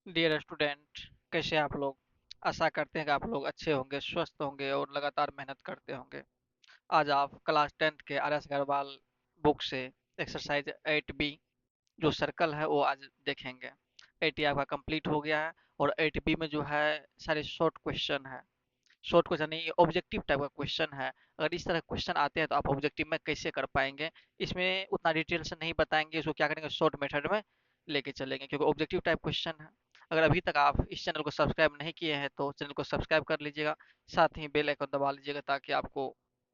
Dear student, कैसे आप लोग। आशा करते हैं कि आप लोग अच्छे होंगे, स्वस्थ होंगे और लगातार मेहनत करते होंगे। आज आप क्लास 10th के आर एस अग्रवाल बुक से एक्सरसाइज 8B जो सर्कल है वो आज देखेंगे। 8 आपका कंप्लीट हो गया है और 8B में जो है सारे शॉर्ट क्वेश्चन है। शॉर्ट क्वेश्चन नहीं, ये ऑब्जेक्टिव टाइप का क्वेश्चन है। अगर इस तरह क्वेश्चन आते हैं तो आप ऑब्जेक्टिव में कैसे कर पाएंगे, इसमें उतना डिटेल से नहीं बताएंगे। इसको क्या करेंगे, शॉर्ट मेथड में लेके चलेंगे क्योंकि ऑब्जेक्टिव टाइप क्वेश्चन है। अगर अभी तक आप इस चैनल को सब्सक्राइब नहीं किए हैं तो चैनल को सब्सक्राइब कर लीजिएगा, साथ ही बेल आइकन दबा लीजिएगा ताकि आपको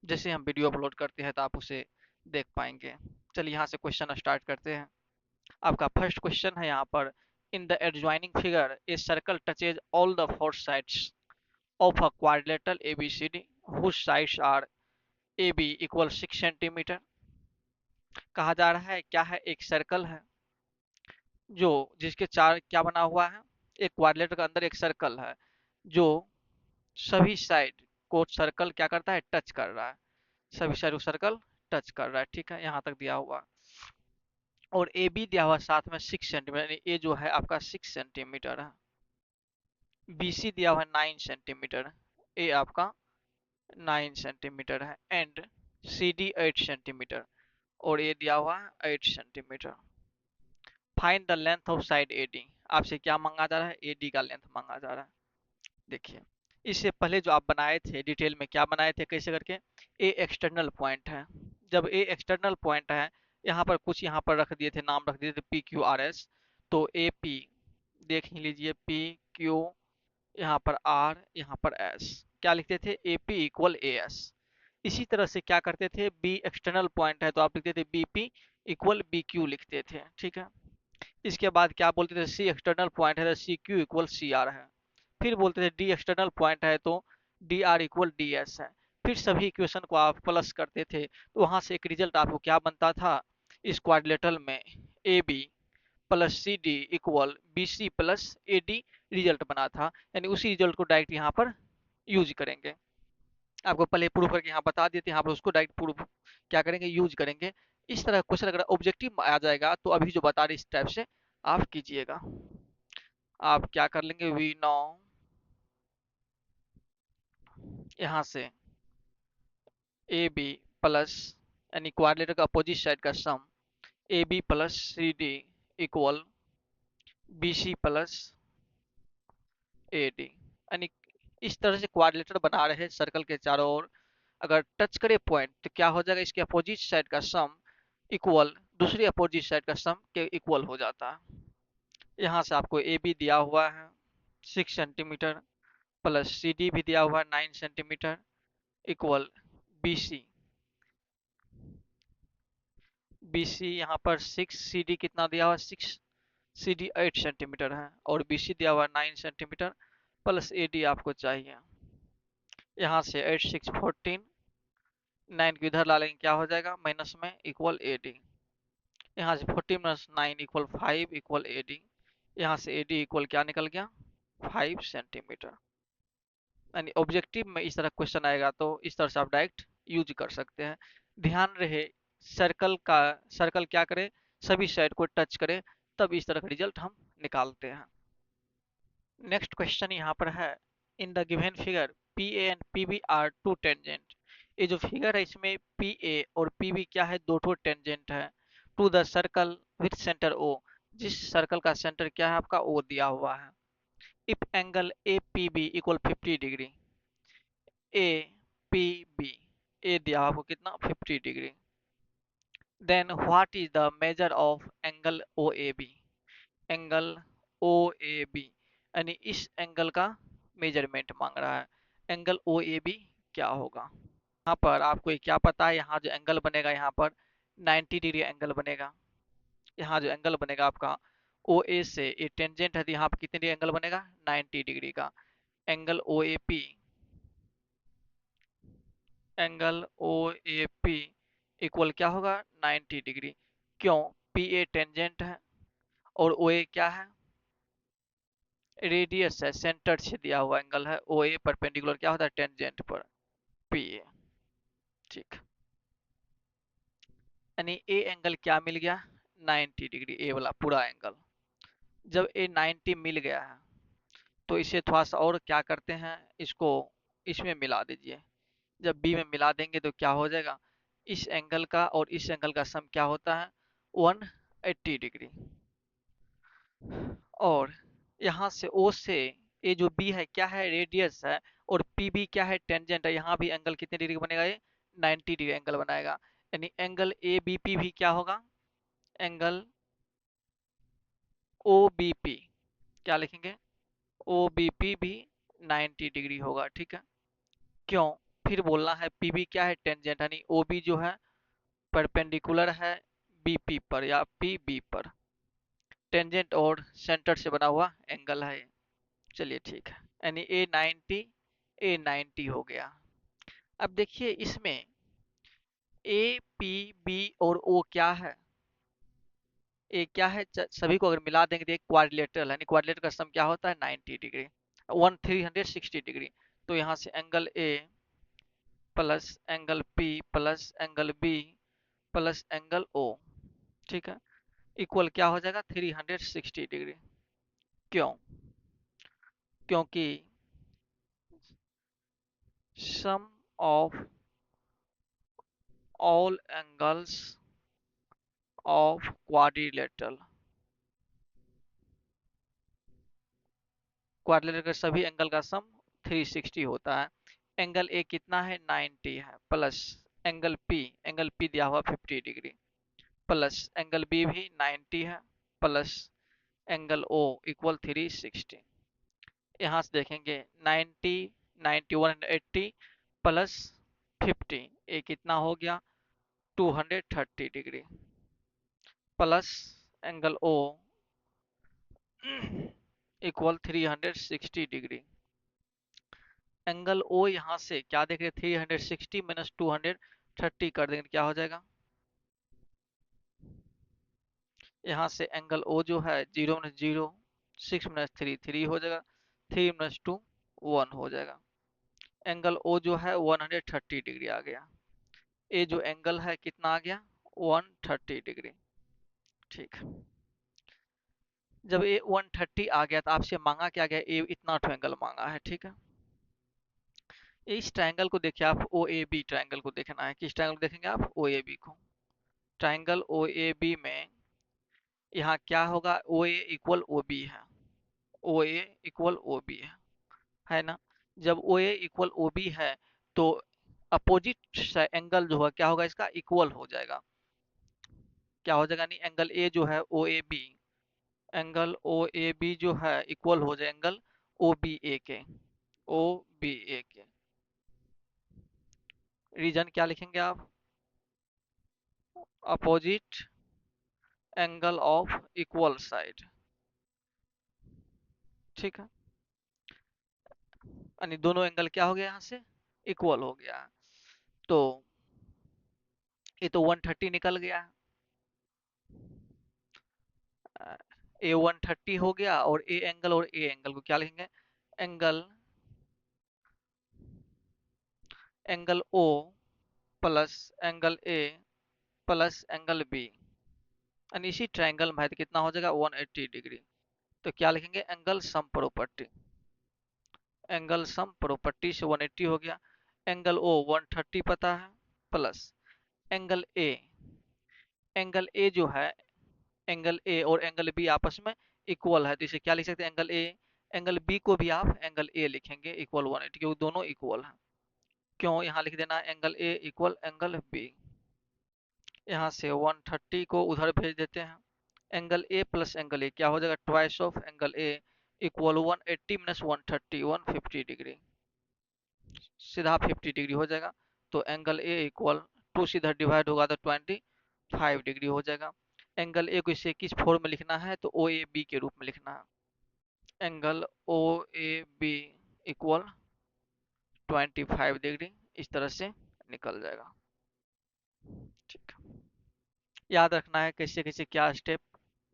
जैसे हम वीडियो अपलोड करते हैं तो आप उसे देख पाएंगे। चलिए यहाँ से क्वेश्चन स्टार्ट करते हैं। आपका फर्स्ट क्वेश्चन है यहाँ पर, in the adjoining figure a circle touches all the four sides of a quadrilateral ABCD whose sides are AB equal 6 centimetre. कहा जा रहा है क्या है, एक सर्कल है जो जिसके चार क्या बना हुआ है, एक क्वाड्रिलेटरल के अंदर एक सर्कल है जो सभी साइड को सर्कल क्या करता है, टच कर रहा है। सभी साइड को सर्कल टच कर रहा है, ठीक है, यहाँ तक दिया हुआ। और ए बी दिया हुआ साथ में 6 सेंटीमीटर, ये जो है आपका 6 सेंटीमीटर है। बी सी दिया हुआ है 9 सेंटीमीटर, ये आपका 9 सेंटीमीटर है। एंड सी डी 8 सेंटीमीटर और ये दिया हुआ है 8 centimetre. Find the length of side A D. आपसे क्या मांगा जा रहा है, ए डी का लेंथ मांगा जा रहा है। देखिए, इससे पहले जो आप बनाए थे डिटेल में, क्या बनाए थे कैसे करके, ए एक्सटर्नल पॉइंट है। जब ए एक्सटर्नल पॉइंट है, यहाँ पर कुछ यहाँ पर रख दिए थे, नाम रख दिए थे पी क्यू आर एस। तो ए पी देख ही लीजिए, पी क्यू, यहाँ पर आर, यहाँ पर एस, क्या लिखते थे, ए पी इक्वल ए एस। इसी तरह से क्या करते थे, बी एक्सटर्नल पॉइंट है तो आप लिखते थे B P equal B Q लिखते थे, ठीक है। इसके बाद क्या बोलते थे, सी एक्सटर्नल पॉइंट है तो C Q equal C R है। फिर बोलते थे डी एक्सटर्नल पॉइंट है तो D R equal D S है। फिर सभी इक्वेशन को आप प्लस करते थे तो वहां से एक रिजल्ट आपको क्या बनता था, इस क्वाड्रिलेटरल में A B plus C D equal B C plus A D result बना था। यानी उसी रिजल्ट को डायरेक्ट यहाँ पर यूज करेंगे। आपको पहले प्रूफ करके यहाँ बता देते हैं, यहाँ पर उसको डायरेक्ट प्रूफ क्या करेंगे, यूज करेंगे। इस तरह क्वेश्चन अगर ऑब्जेक्टिव आ जाएगा तो अभी जो बता रहे इस टाइप से आप कीजिएगा। आप क्या कर लेंगे, वी नो यहाँ से ए बी प्लस, यानी क्वाड्रिलेटरल का अपोजिट साइड का sum, A B plus C D equal B C plus A D. यानी इस तरह से क्वाड्रिलेटर बना रहे हैं सर्कल के चारों ओर। अगर टच करे पॉइंट तो क्या हो जाएगा, इसके अपोजिट साइड का सम इक्वल दूसरी अपोजिट साइड का सम के इक्वल हो जाता है। यहाँ से आपको ए बी दिया हुआ है 6 सेंटीमीटर प्लस सी डी भी दिया हुआ है 9 centimetre equal B C. B C यहाँ पर 6, सी डी कितना दिया हुआ है 6, सी डी 8 सेंटीमीटर है और बी सी दिया हुआ है 9 सेंटीमीटर प्लस ए डी आपको चाहिए। यहाँ से 8 6 14, 9 को इधर ला लेंगे क्या हो जाएगा माइनस में, इक्वल ए डी। यहाँ से 40 - 9 इक्वल 5 इक्वल ए डी। यहाँ से ए डी इक्वल क्या निकल गया, 5 सेंटीमीटर। यानी ऑब्जेक्टिव में इस तरह क्वेश्चन आएगा तो इस तरह से आप डायरेक्ट यूज कर सकते हैं। ध्यान रहे, सर्कल का सर्कल क्या करे, सभी साइड को टच करे, तब इस तरह का रिजल्ट हम निकालते हैं। नेक्स्ट क्वेश्चन यहाँ पर है, in the given figure P A and P B are two tangent. ये जो फिगर है इसमें पी ए और पी बी क्या है, दो ठो टेंजेंट है to the circle with centre O. जिस सर्कल का सेंटर क्या है आपका, ओ दिया हुआ है। If angle A P B equal 50 degree, A P B, A दिया आपको कितना 50 degree, then what is the measure of angle O A B. Angle O A B, यानी इस एंगल का मेजरमेंट मांग रहा है। एंगल ओ ए बी क्या होगा, यहाँ पर आपको ये क्या पता है, यहाँ जो एंगल बनेगा यहाँ पर 90 डिग्री एंगल बनेगा। यहाँ जो एंगल बनेगा आपका ओ ए से, ये टेंजेंट है तो यहाँ पर कितने डिग्री एंगल बनेगा, 90 डिग्री का। Angle O A P, angle O A P equal क्या होगा, 90 डिग्री। क्यों, पी ए टेंजेंट है और ओ ए क्या है, रेडियस है, सेंटर से दिया हुआ एंगल है। ओ ए परपेंडिकुलर क्या होता है, टेंजेंट पर पी ए, ठीक। यानी ए एंगल क्या मिल गया, 90 डिग्री, ए वाला पूरा एंगल। जब ए 90 मिल गया है तो इसे थोड़ा सा और क्या करते हैं, इसको इसमें मिला दीजिए। जब बी में मिला देंगे तो क्या हो जाएगा, इस एंगल का और इस एंगल का सम क्या होता है, 180 डिग्री। और यहाँ से ओ से ये जो बी है क्या है, रेडियस है, और पी बी क्या है, टेंजेंट है। यहाँ भी एंगल कितने डिग्री बनेगा, ये 90 डिग्री एंगल बनाएगा। यानी एंगल ए बी पी भी क्या होगा, एंगल ओ बी पी, क्या लिखेंगे, ओ बी पी भी 90 डिग्री होगा, ठीक है। क्यों, फिर बोलना है पी बी क्या है, टेंजेंट, यानी ओ बी जो है परपेंडिकुलर है बी पी पर या पी बी पर, टेंजेंट और सेंटर से बना हुआ एंगल है ये। चलिए ठीक है, यानी ए 90 हो गया। अब देखिए इसमें ए पी बी और ओ क्या है, ए क्या है, सभी को अगर मिला देंगे तो एक क्वाड्रिलेटरल है, क्वाड्रिलेटरल का सम क्या होता है, 90 डिग्री, 360 डिग्री। तो यहाँ से angle A plus angle P plus angle B plus angle O, ठीक है, इक्वल क्या हो जाएगा, 360 डिग्री। क्यों, क्योंकि sum of all angles of quadrilateral, quadrilateral के सभी एंगल का सम 360 होता है। एंगल ए कितना है, 90 है, प्लस एंगल पी दिया हुआ 50 डिग्री, प्लस एंगल बी भी 90 है, प्लस एंगल ओ इक्वल 360। यहाँ से देखेंगे 90 90 180 प्लस 50, ये कितना हो गया, 230 degree, plus angle O equal 360 degree. Angle O यहाँ से क्या देख रहे, 360 माइनस 230 कर देंगे तो क्या हो जाएगा, यहाँ से एंगल ओ जो है 0 - 0, 6 - 3 3 हो जाएगा, 3 - 2 1 हो जाएगा। एंगल ओ जो है 130 डिग्री आ गया। ये जो एंगल है कितना आ गया, 130 डिग्री, ठीक है। जब ये 130 आ गया तो आपसे मांगा क्या गया, ये इतना ट्रायंगल मांगा है, ठीक है। इस ट्रायंगल को देखिए आप, ओ ए बी ट्रायंगल को देखना है, किस ट्रायंगल को देखेंगे आप, ओ ए बी को। ट्रायंगल ओ ए बी में यहाँ क्या होगा, ओ ए इक्वल ओ बी है, ओ ए इक्वल ओ बी है ना। जब ओ ए इक्वल ओ बी है तो अपोजिट एंगल जो है क्या होगा, इसका इक्वल हो जाएगा, क्या हो जाएगा, नहीं एंगल ए जो है O A B, angle O A B जो है इक्वल हो जाए एंगल ओ बी ए के, ओ बी ए के। रीजन क्या लिखेंगे आप, opposite angle of equal side, ठीक है। यानी दोनों एंगल क्या हो गया, यहाँ से इक्वल हो गया। तो ये तो 130 निकल गया, ए 130 हो गया, और ए एंगल को क्या लिखेंगे, angle angle O plus angle A plus angle B, यानी इसी ट्रायंगल में है तो कितना हो जाएगा, 180 डिग्री। तो क्या लिखेंगे, angle sum property, angle sum property से 180 हो गया। एंगल ओ 130 पता है, प्लस एंगल ए जो है, एंगल ए और एंगल बी आपस में इक्वल है, तो इसे क्या लिख सकते हैं, एंगल ए, एंगल बी को भी आप एंगल ए लिखेंगे इक्वल 180, क्योंकि दोनों इक्वल हैं। क्यों, यहाँ लिख देना angle A equal angle B. यहाँ से 130 को उधर भेज देते हैं, angle A plus angle A क्या हो जाएगा, twice of angle A equal 180 minus 130 150 degree, सीधा 50 डिग्री हो जाएगा। तो एंगल ए इक्वल 2 से इधर डिवाइड होगा तो 25 डिग्री हो जाएगा। एंगल ए को इसे किस फॉर्म में लिखना है, तो ओ ए बी के रूप में लिखना है, angle O A B equal 25 degree, इस तरह से निकल जाएगा, ठीक है। याद रखना है कैसे कैसे क्या स्टेप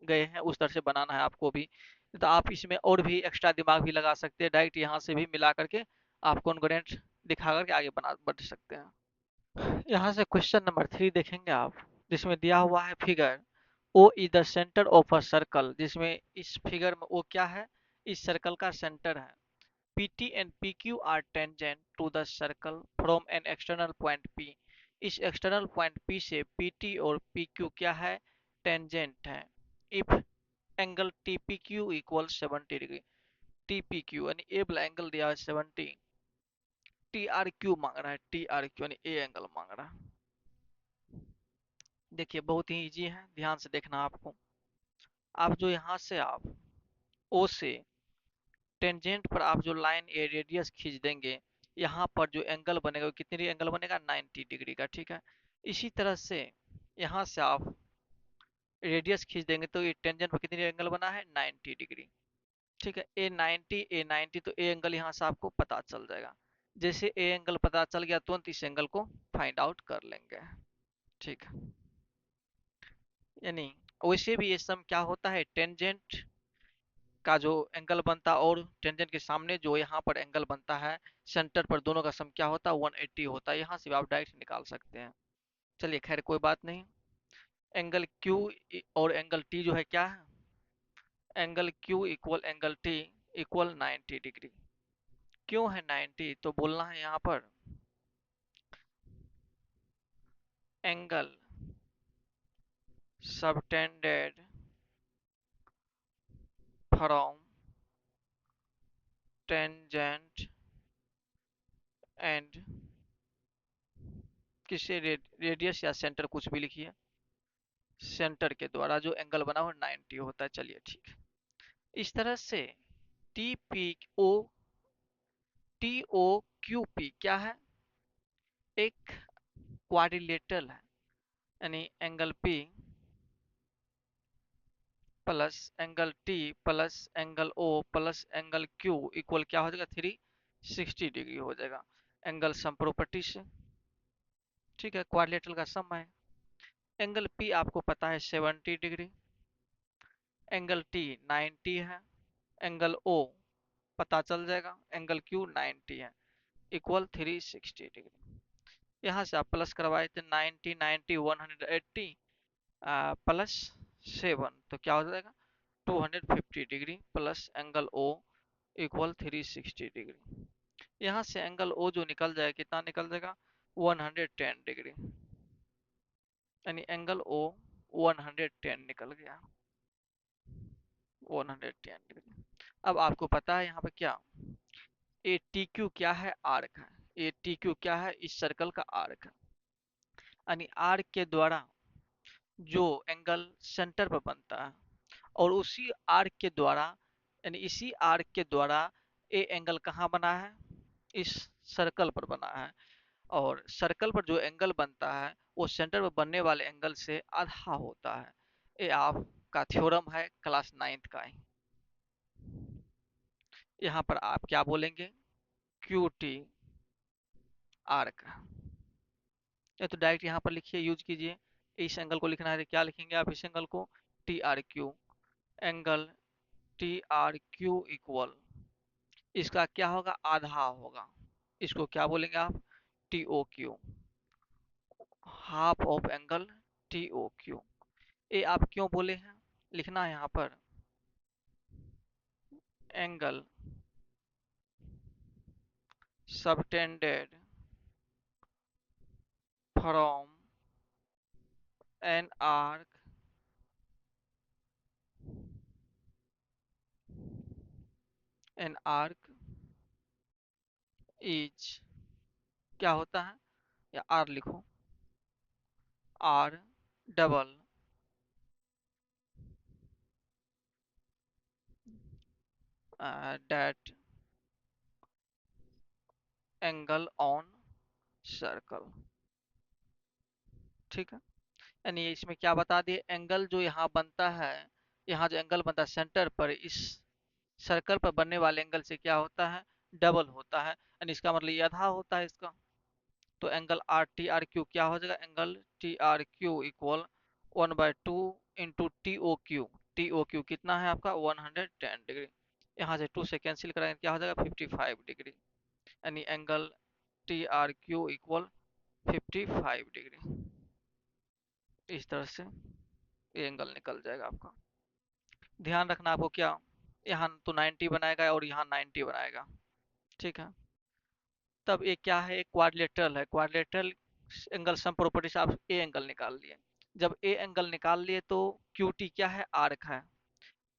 गए हैं, उस तरह से बनाना है आपको भी। तो आप इसमें और भी एक्स्ट्रा दिमाग भी लगा सकते हैं, डायरेक्ट यहाँ से भी मिला करके आप कॉन्ग्रुएंट दिखा करके आगे बना बढ़ सकते हैं। यहाँ से क्वेश्चन नंबर 3 देखेंगे आप, जिसमें दिया हुआ है figure O is the centre of a circle, जिसमें इस फिगर में ओ क्या है, इस सर्कल का सेंटर है। PT and PQ are tangent to the circle from an external point P। इस एक्सटर्नल पॉइंट P से PT और PQ क्या है, टेंजेंट है। If angle TPQ equal 70 degree, TPQ यानी ए वाला एंगल दिया है 70, TRQ मांग रहा है, TRQ यानी ए एंगल मांग रहा है। देखिए बहुत ही इजी है, ध्यान से देखना आपको। आप जो यहाँ से आप O से टेंजेंट पर आप जो लाइन ए रेडियस खींच देंगे, यहाँ पर जो एंगल बनेगा वो कितनी एंगल बनेगा, 90 डिग्री का, ठीक है। इसी तरह से यहाँ से आप रेडियस खींच देंगे तो ये टेंजेंट पर कितनी एंगल बना है, 90 डिग्री, ठीक है। ए 90 तो ए एंगल यहाँ से आपको पता चल जाएगा। जैसे ए एंगल पता चल गया तुरंत इस एंगल को फाइंड आउट कर लेंगे, ठीक है। यानी वैसे भी ये सम क्या होता है, टेंजेंट का जो एंगल बनता है और टेंजेंट के सामने जो यहाँ पर एंगल बनता है सेंटर पर, दोनों का सम क्या होता है, 180 होता है। यहाँ से भी आप डायरेक्ट निकाल सकते हैं। चलिए खैर कोई बात नहीं। एंगल Q और एंगल T जो है क्या है, angle Q equal angle T equal 90 degree. क्यों है 90, तो बोलना है यहाँ पर angle subtended from tangent and किसी रेडियस या सेंटर कुछ भी लिखिए, सेंटर के द्वारा जो एंगल बना हुआ 90 होता है। चलिए ठीक है। इस तरह से TOQP क्या है, एक क्वाड्रिलेटरल है। यानी angle P plus angle T plus angle O plus angle Q equal क्या हो जाएगा, 360 डिग्री हो जाएगा एंगल सम प्रॉपर्टी से, ठीक है। क्वाड्रिलेटरल का सम है। एंगल P आपको पता है 70 डिग्री, एंगल T 90 है, एंगल O पता चल जाएगा, एंगल Q 90 है, इक्वल 360 डिग्री। यहाँ से आप प्लस करवाए थे 90 90 180 प्लस 7 तो क्या हो जाएगा, 250 degree plus angle O equal 360 degree. यहाँ से एंगल O जो निकल जाएगा कितना निकल जाएगा, 110 डिग्री, यानी एंगल O 110 निकल गया, 110 डिग्री। अब आपको पता है यहाँ पे क्या, ए टी क्यू क्या है, आर्क है। ए टी क्यू क्या है, इस सर्कल का आर्क है। यानी आर्क के द्वारा जो एंगल सेंटर पर बनता है और उसी आर्क के द्वारा, यानी इसी आर्क के द्वारा ए एंगल कहाँ बना है, इस सर्कल पर बना है। और सर्कल पर जो एंगल बनता है वो सेंटर पर बनने वाले एंगल से आधा होता है। ये आपका थ्योरम है क्लास 9th का ही। यहाँ पर आप क्या बोलेंगे, क्यू टी आर्क, या तो डायरेक्ट यहाँ पर लिखिए, यूज कीजिए। इस एंगल को लिखना है तो क्या लिखेंगे आप, इस एंगल को T R Q, angle T R Q equal, इसका क्या होगा, आधा होगा, इसको क्या बोलेंगे आप, T O Q, half of angle T O Q. ये आप क्यों बोले हैं, लिखना है यहाँ पर angle subtended from an arc an arc is, क्या होता है, या आर लिखो, are double that angle on circle, ठीक है। यानी इसमें क्या बता दिए, एंगल जो यहाँ बनता है, यहाँ जो एंगल बनता है सेंटर पर, इस सर्कल पर बनने वाले एंगल से क्या होता है, डबल होता है। यानी इसका मतलब ये आधा होता है इसका। तो angle R T R Q क्या हो जाएगा, angle T R Q equal 1/2 into T O Q. T O Q कितना है आपका, 110 डिग्री। यहाँ से 2 से कैंसिल कराएंगे क्या हो जाएगा, 55 डिग्री। यानी angle T R Q equal 55 degree, इस तरह से। ये एंगल निकल जाएगा आपका। ध्यान रखना आपको क्या, यहाँ तो 90 बनाएगा और यहाँ 90 बनाएगा, ठीक है। तब ये क्या है, एक क्वाड्रिलेटरल है। क्वाड्रिलेटरल एंगल सम प्रॉपर्टी से आप ए एंगल निकाल लिए। जब ए एंगल निकाल लिए तो क्यू टी क्या है, आर्क है।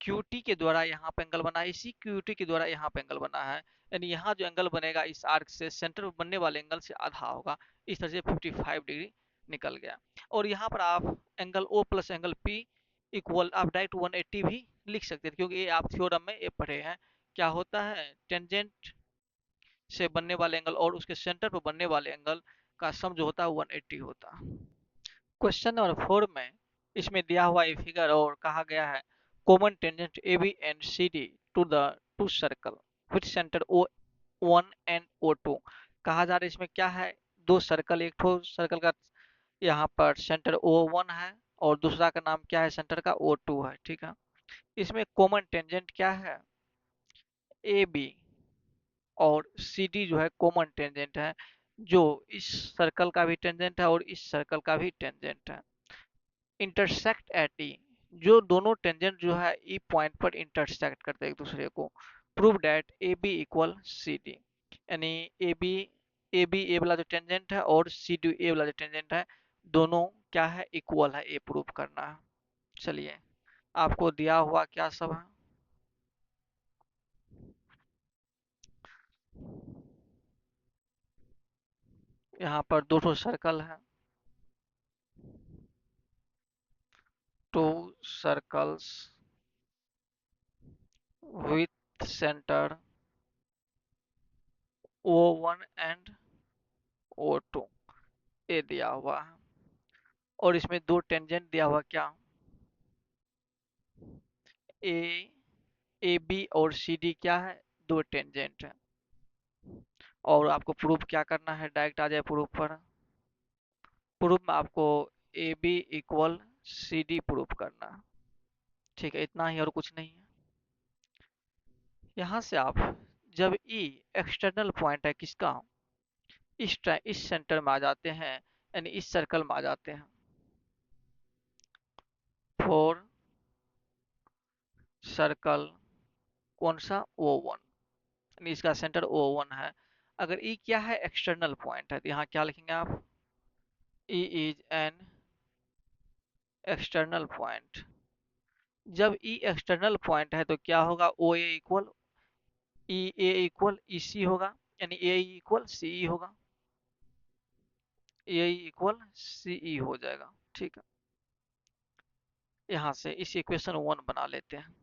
क्यूटी के द्वारा यहाँ पे एंगल बना है, इसी क्यूटी के द्वारा यहाँ पे एंगल बना है। यानी यहाँ जो एंगल बनेगा इस आर्क से सेंटर में बनने वाले एंगल से आधा होगा। इस तरह से 55 डिग्री निकल गया। और यहाँ पर आप angle O plus angle P equal आप डायरेक्ट 180 भी लिख सकते थे, क्योंकि ये आप थ्योरम में ये पढ़े हैं। क्या होता है, टेंजेंट से बनने वाले एंगल और उसके सेंटर पर बनने वाले एंगल का सम जो होता है 180 होता है। क्वेश्चन नंबर 4 में इसमें दिया हुआ ये फिगर और कहा गया है common tangent A B and C D to the two circle with centre O one and O two. कहा जा रहा है इसमें क्या है, दो सर्कल, एक ठो सर्कल का यहाँ पर सेंटर ओ वन है और दूसरा का नाम क्या है, सेंटर का ओ टू है, ठीक है। इसमें कॉमन टेंजेंट क्या है, ए बी और सी डी जो है कॉमन टेंजेंट है, जो इस सर्कल का भी टेंजेंट है और इस सर्कल का भी टेंजेंट है। इंटरसेक्ट एट ई, जो दोनों टेंजेंट जो है ई पॉइंट पर इंटरसेक्ट करते हैं एक दूसरे को। Prove that A B equal C D, यानी ए बी ए वाला जो टेंजेंट है और सी डी ए वाला जो टेंजेंट है, दोनों क्या है, इक्वल है, ये प्रूव करना है। चलिए, आपको दिया हुआ क्या सब है, यहाँ पर दो ठो सर्कल है, two circles with centre O one and O two, ये दिया हुआ है। और इसमें दो टेंजेंट दिया हुआ क्या, ए ए बी और सी डी क्या है, दो टेंजेंट है। और आपको प्रूफ क्या करना है, डायरेक्ट आ जाए प्रूफ पर। प्रूफ में आपको A B equal C D proof करना है, ठीक है, इतना ही और कुछ नहीं है। यहाँ से आप जब ई एक्सटर्नल पॉइंट है किसका, इस सेंटर में आ जाते हैं, यानी इस सर्कल में आ जाते हैं। फोर सर्कल कौन सा, ओ वन, यानी इसका सेंटर ओ वन है। अगर ई क्या है, एक्सटर्नल पॉइंट है, तो यहाँ क्या लिखेंगे आप, E is an external point. जब ई एक्सटर्नल पॉइंट है तो क्या होगा, ओ ए इक्वल ई ए इक्वल ई सी होगा, यानी ए इक्वल सी ई होगा, ए इक्वल सी ई हो जाएगा, ठीक है। यहाँ से इस इक्वेशन वन बना लेते हैं।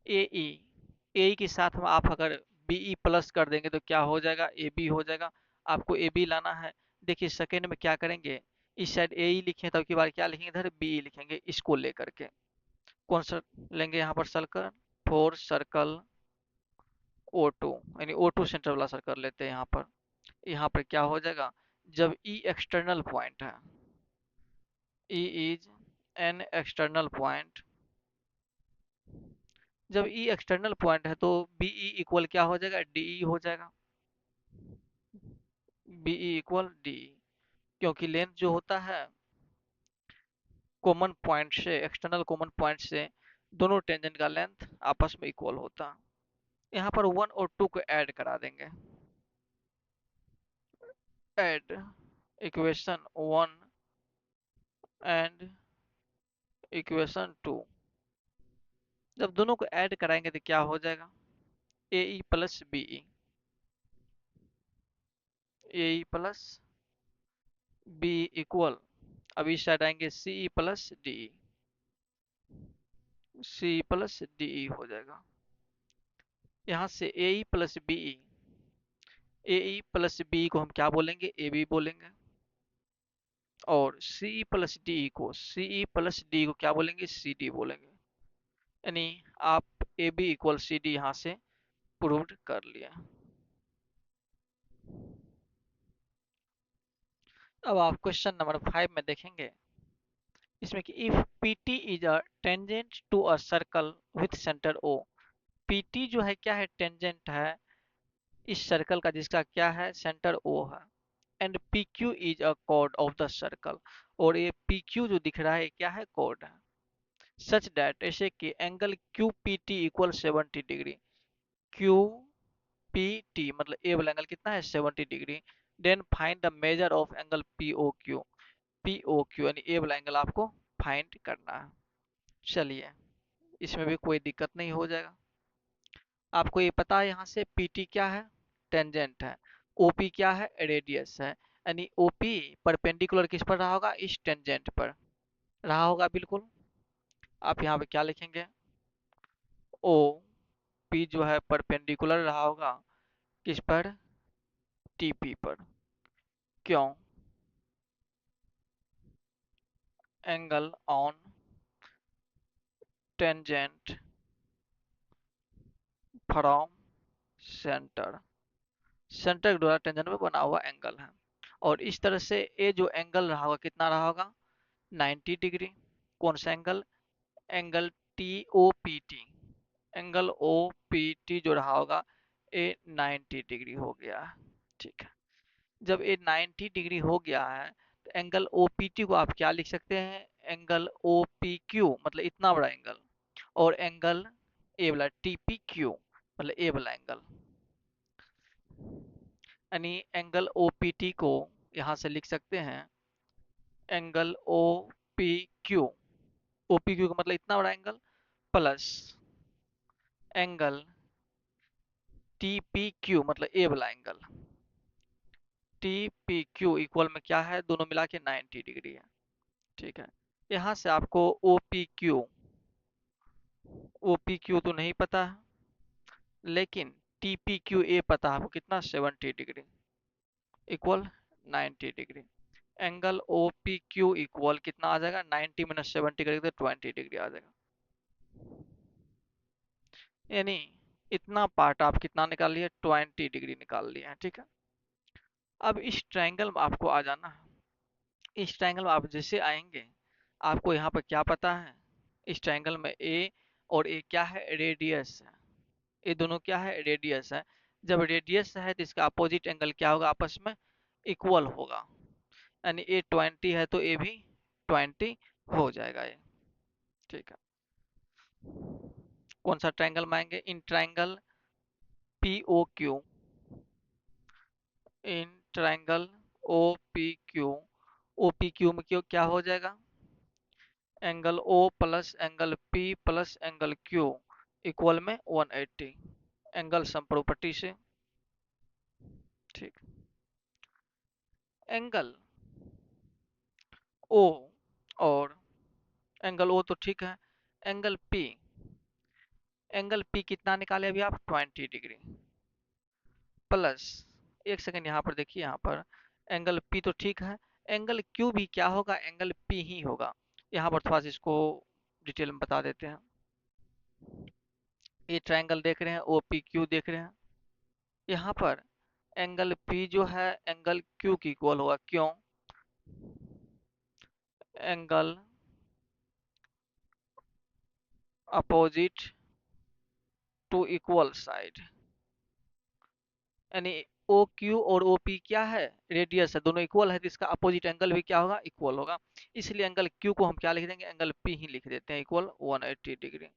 ए के साथ में आप अगर बी ई प्लस कर देंगे तो क्या हो जाएगा, ए बी हो जाएगा। आपको ए बी लाना है। देखिए सेकेंड में क्या करेंगे, इस साइड ए ई लिखे तो की बार क्या लिखेंगे, इधर बी ई लिखेंगे, इसको लेकर के। कौन सा लेंगे यहाँ पर circle, for circle O two, यानी ओ टू सेंटर वाला सर्कल लेते हैं यहाँ पर। यहाँ पर क्या हो जाएगा, जब ई एक्सटर्नल पॉइंट है, E is an external point, जब ई एक्सटर्नल पॉइंट है तो बी ई इक्वल क्या हो जाएगा, डी ई हो जाएगा, बी ई इक्वल डी, क्योंकि लेंथ जो होता है कॉमन पॉइंट से, एक्सटर्नल कॉमन पॉइंट से दोनों टेंजेंट का लेंथ आपस में इक्वल होता है। यहाँ पर वन और टू को ऐड करा देंगे, add equation one and equation two. जब दोनों को ऐड कराएंगे तो क्या हो जाएगा, A E plus B E, A E plus B equal, अब इस साइड आएंगे C E plus D, C plus D हो जाएगा। यहाँ से A E plus B E, A E plus B को हम क्या बोलेंगे, ए बी बोलेंगे। और सी प्लस डी को, सी प्लस डी को क्या बोलेंगे, सी डी बोलेंगे। यानी आप A B equal C D यहाँ से प्रूव्ड कर लिया। अब आप क्वेश्चन नंबर 5 में देखेंगे, इसमें कि if P T is a tangent to a circle with centre O, P T जो है क्या है, टेंजेंट है इस सर्कल का जिसका क्या है, सेंटर ओ है। And P Q is a cord of the circle, और ये पी क्यू जो दिख रहा है क्या है, कॉर्ड है। सच दैट, ऐसे कि angle Q P T equal 70 degree, Q P T मतलब ए वाला एंगल कितना है 70 degree. Then find the measure of angle P O Q, P O Q यानी ए वाला एंगल आपको फाइंड करना है। चलिए, इसमें भी कोई दिक्कत नहीं, हो जाएगा। आपको ये पता है यहाँ से पी टी क्या है, टेंजेंट है, ओ पी क्या है, रेडियस है, यानी ओ पी परपेंडिकुलर किस पर रहा होगा, इस टेंजेंट पर रहा होगा बिल्कुल। आप यहाँ पे क्या लिखेंगे, ओ पी जो है परपेंडिकुलर रहा होगा किस पर, टी पी पर। क्यों, angle on tangent from centre, centre के द्वारा टेंजेंट में बना हुआ एंगल है। और इस तरह से ये जो एंगल रहा होगा कितना रहा होगा, 90 डिग्री। कौन सा angle, angle T O P T, angle O P T जो रहा होगा ये 90 डिग्री हो गया है। ठीक है, जब ये 90 डिग्री हो गया है तो एंगल ओ पी टी को आप क्या लिख सकते हैं, एंगल ओ पी क्यू मतलब इतना बड़ा एंगल, और एंगल ए वाला टी पी क्यू मतलब ए वाला एंगल, यानी एंगल ओ पी टी को यहाँ से लिख सकते हैं angle O P Q, O P Q का मतलब इतना बड़ा angle, plus angle T P Q मतलब ए वाला angle, T P Q equal में क्या है, दोनों मिला के 90 डिग्री है। ठीक है, यहाँ से आपको O P Q, O P Q तो नहीं पता है, लेकिन टी पी क्यू ए पता है आपको कितना, 70 degree equal 90 degree. Angle O P Q equal कितना आ जाएगा, 90 माइनस 70 करेंगे तो 20 डिग्री आ जाएगा। यानी इतना पार्ट आप कितना निकाल लिए, 20 डिग्री निकाल लिए हैं। ठीक है, अब इस ट्रायंगल में आपको आ जाना है। इस ट्रायंगल में आप जैसे आएंगे, आपको यहाँ पर क्या पता है, इस ट्रायंगल में ए और ए क्या है, रेडियस है। ये दोनों क्या है, रेडियस है। जब रेडियस है तो इसका अपोजिट एंगल क्या होगा, आपस में इक्वल होगा, यानी ए 20 है तो ए भी 20 हो जाएगा ये। ठीक है, कौन सा ट्रायंगल में आएंगे, in triangle P O Q, in triangle O P Q, O P Q में क्यों क्या हो जाएगा, angle O plus angle P plus angle Q equal में 180, एंगल सम प्रॉपर्टी से। ठीक, एंगल ओ और एंगल ओ तो ठीक है, एंगल पी, एंगल पी कितना निकाले अभी आप, 20 डिग्री, प्लस एक सेकंड यहाँ पर देखिए, यहाँ पर एंगल पी तो ठीक है, एंगल क्यू भी क्या होगा, एंगल पी ही होगा। यहाँ पर थोड़ा सा इसको डिटेल में बता देते हैं। ये ट्रायंगल देख रहे हैं, ओ पी क्यू देख रहे हैं, यहाँ पर एंगल पी जो है एंगल क्यू की इक्वल होगा। क्यों, angle opposite to equal side, यानी ओ क्यू और ओ पी क्या है, रेडियस है, दोनों इक्वल है तो इसका अपोजिट एंगल भी क्या होगा, इक्वल होगा। इसलिए एंगल क्यू को हम क्या लिख देंगे, एंगल पी ही लिख देते हैं, equal 180 degree.